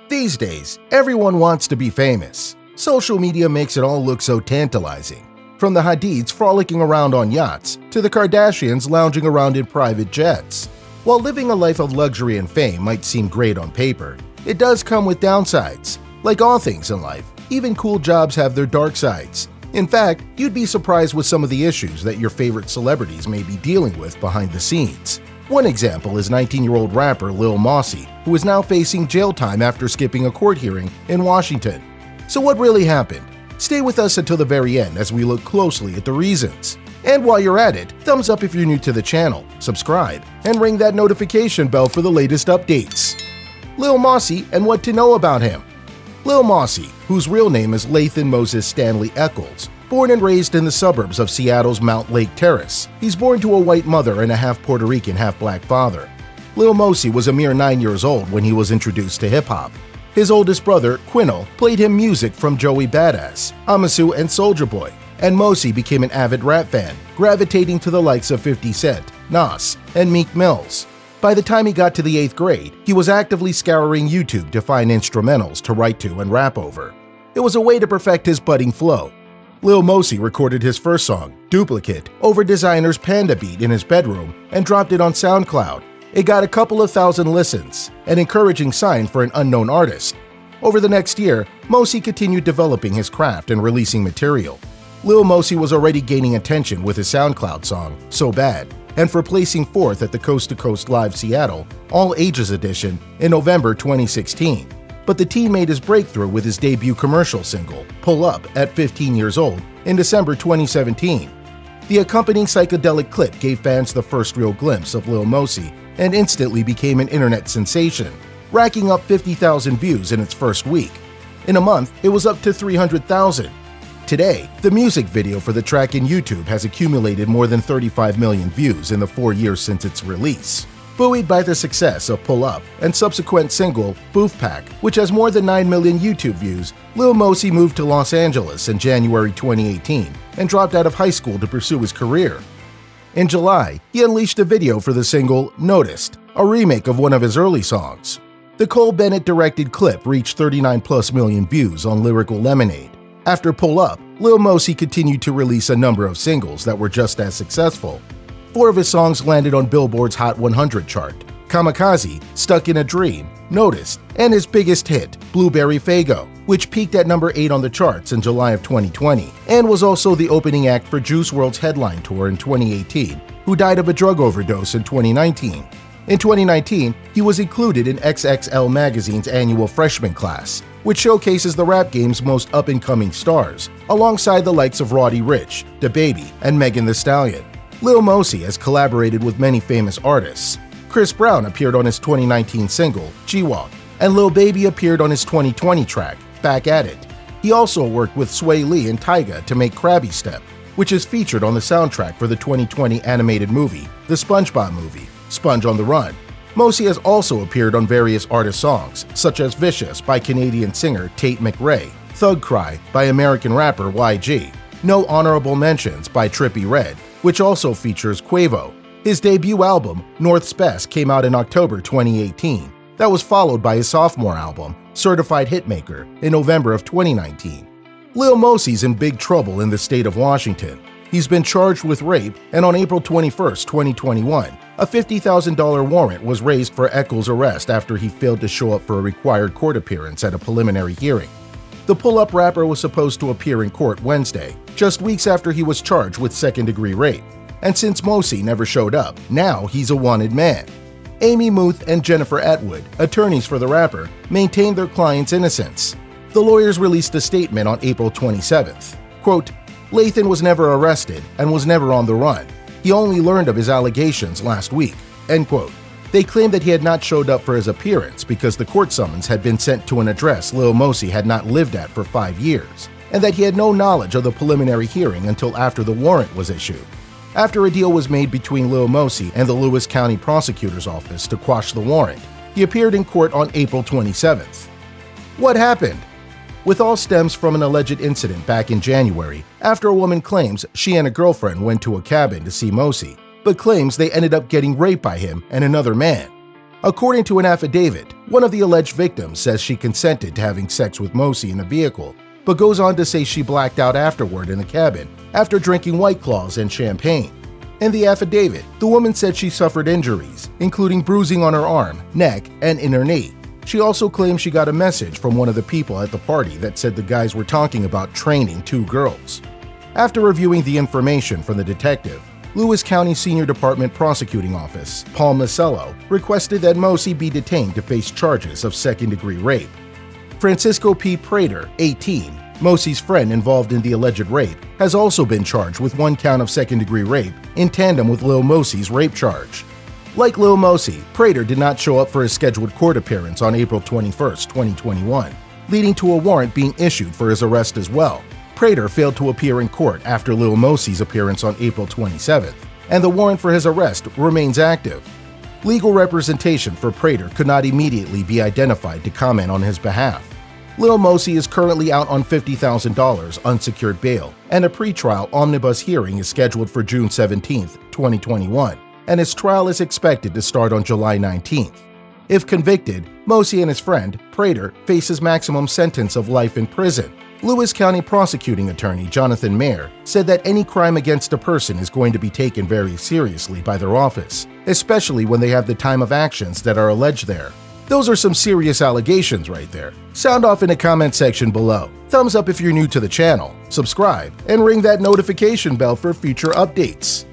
These days, everyone wants to be famous. Social media makes it all look so tantalizing. From the Hadids frolicking around on yachts to the Kardashians lounging around in private jets. While living a life of luxury and fame might seem great on paper, it does come with downsides. Like all things in life, even cool jobs have their dark sides. In fact, you'd be surprised with some of the issues that your favorite celebrities may be dealing with behind the scenes. One example is 19-year-old rapper Lil Mosey, who is now facing jail time after skipping a court hearing in Washington. So what really happened? Stay with us until the very end as we look closely at the reasons. And while you're at it, thumbs up if you're new to the channel, subscribe, and ring that notification bell for the latest updates. Lil Mosey and what to know about him. Lil Mosey, whose real name is Lathan Moses Stanley Eccles, born and raised in the suburbs of Seattle's Mount Lake Terrace, he's born to a white mother and a half Puerto Rican, half black father. Lil Mosey was a mere 9 years old when he was introduced to hip-hop. His oldest brother, Quinnell, played him music from Joey Badass, Amasu, and Soulja Boy, and Mosey became an avid rap fan, gravitating to the likes of 50 Cent, Nas, and Meek Mills. By the time he got to the 8th grade, he was actively scouring YouTube to find instrumentals to write to and rap over. It was a way to perfect his budding flow. Lil Mosey recorded his first song, Duplicate, over Designer's Panda beat in his bedroom and dropped it on SoundCloud. It got a couple of thousand listens, an encouraging sign for an unknown artist. Over the next year, Mosey continued developing his craft and releasing material. Lil Mosey was already gaining attention with his SoundCloud song, So Bad, and for placing fourth at the Coast to Coast Live Seattle All Ages Edition in November 2016. But the teen made his breakthrough with his debut commercial single, Pull Up, at 15 years old in December 2017. The accompanying psychedelic clip gave fans the first real glimpse of Lil Mosey and instantly became an internet sensation, racking up 50,000 views in its first week. In a month, it was up to 300,000. Today, the music video for the track in YouTube has accumulated more than 35 million views in the 4 years since its release. Buoyed by the success of Pull Up and subsequent single, Boof Pack, which has more than 9 million YouTube views, Lil Mosey moved to Los Angeles in January 2018 and dropped out of high school to pursue his career. In July, he unleashed a video for the single Noticed, a remake of one of his early songs. The Cole Bennett-directed clip reached 39+ million views on Lyrical Lemonade. After Pull Up, Lil Mosey continued to release a number of singles that were just as successful. 4 of his songs landed on Billboard's Hot 100 chart: Kamikaze, Stuck in a Dream, Noticed, and his biggest hit, Blueberry Faygo, which peaked at number 8 on the charts in July of 2020, and was also the opening act for Juice WRLD's headline tour in 2018, who died of a drug overdose in 2019. In 2019, he was included in XXL Magazine's annual freshman class, which showcases the rap game's most up-and-coming stars, alongside the likes of Roddy Ricch, DaBaby, and Megan Thee Stallion. Lil Mosey has collaborated with many famous artists. Chris Brown appeared on his 2019 single, G-Walk, and Lil Baby appeared on his 2020 track, Back at It. He also worked with Swae Lee and Tyga to make Krabby Step, which is featured on the soundtrack for the 2020 animated movie, The SpongeBob Movie, Sponge on the Run. Mosey has also appeared on various artist songs, such as Vicious by Canadian singer Tate McRae, Thug Cry by American rapper YG, No Honorable Mentions by Trippie Redd, which also features Quavo. His debut album, North's Best, came out in October 2018. That was followed by his sophomore album, Certified Hitmaker, in November of 2019. Lil Mosey's in big trouble in the state of Washington. He's been charged with rape, and on April 21, 2021, a $50,000 warrant was raised for Eccles' arrest after he failed to show up for a required court appearance at a preliminary hearing. The Pull Up rapper was supposed to appear in court Wednesday, just weeks after he was charged with second-degree rape. And since Mosey never showed up, now he's a wanted man. Amy Muth and Jennifer Atwood, attorneys for the rapper, maintained their client's innocence. The lawyers released a statement on April 27th. Quote, Lathan was never arrested and was never on the run. He only learned of his allegations last week. End quote. They claimed that he had not showed up for his appearance because the court summons had been sent to an address Lil Mosey had not lived at for 5 years, and that he had no knowledge of the preliminary hearing until after the warrant was issued. After a deal was made between Lil Mosey and the Lewis County Prosecutor's Office to quash the warrant, he appeared in court on April 27th. What happened? With all stems from an alleged incident back in January after a woman claims she and a girlfriend went to a cabin to see Mosey, but claims they ended up getting raped by him and another man. According to an affidavit, one of the alleged victims says she consented to having sex with Mosi in the vehicle, but goes on to say she blacked out afterward in the cabin after drinking White Claws and champagne. In the affidavit, the woman said she suffered injuries, including bruising on her arm, neck, and in her knee. She also claimed she got a message from one of the people at the party that said the guys were talking about training 2 girls. After reviewing the information from the detective, Lewis County Senior Department Prosecuting Office, Paul Masello, requested that Mosi be detained to face charges of second-degree rape. Francisco P. Prater, 18, Mosi's friend involved in the alleged rape, has also been charged with 1 count of second-degree rape in tandem with Lil Mosi's rape charge. Like Lil Mosi, Prater did not show up for his scheduled court appearance on April 21, 2021, leading to a warrant being issued for his arrest as well. Prater failed to appear in court after Lil Mosi's appearance on April 27th, and the warrant for his arrest remains active. Legal representation for Prater could not immediately be identified to comment on his behalf. Lil Mosi is currently out on $50,000 unsecured bail, and a pretrial omnibus hearing is scheduled for June 17, 2021, and his trial is expected to start on July 19th. If convicted, Mosi and his friend, Prater, faces maximum sentence of life in prison. Lewis County prosecuting attorney Jonathan Mayer said that any crime against a person is going to be taken very seriously by their office, especially when they have the time of actions that are alleged there. Those are some serious allegations right there. Sound off in the comment section below. Thumbs up if you're new to the channel, subscribe, and ring that notification bell for future updates.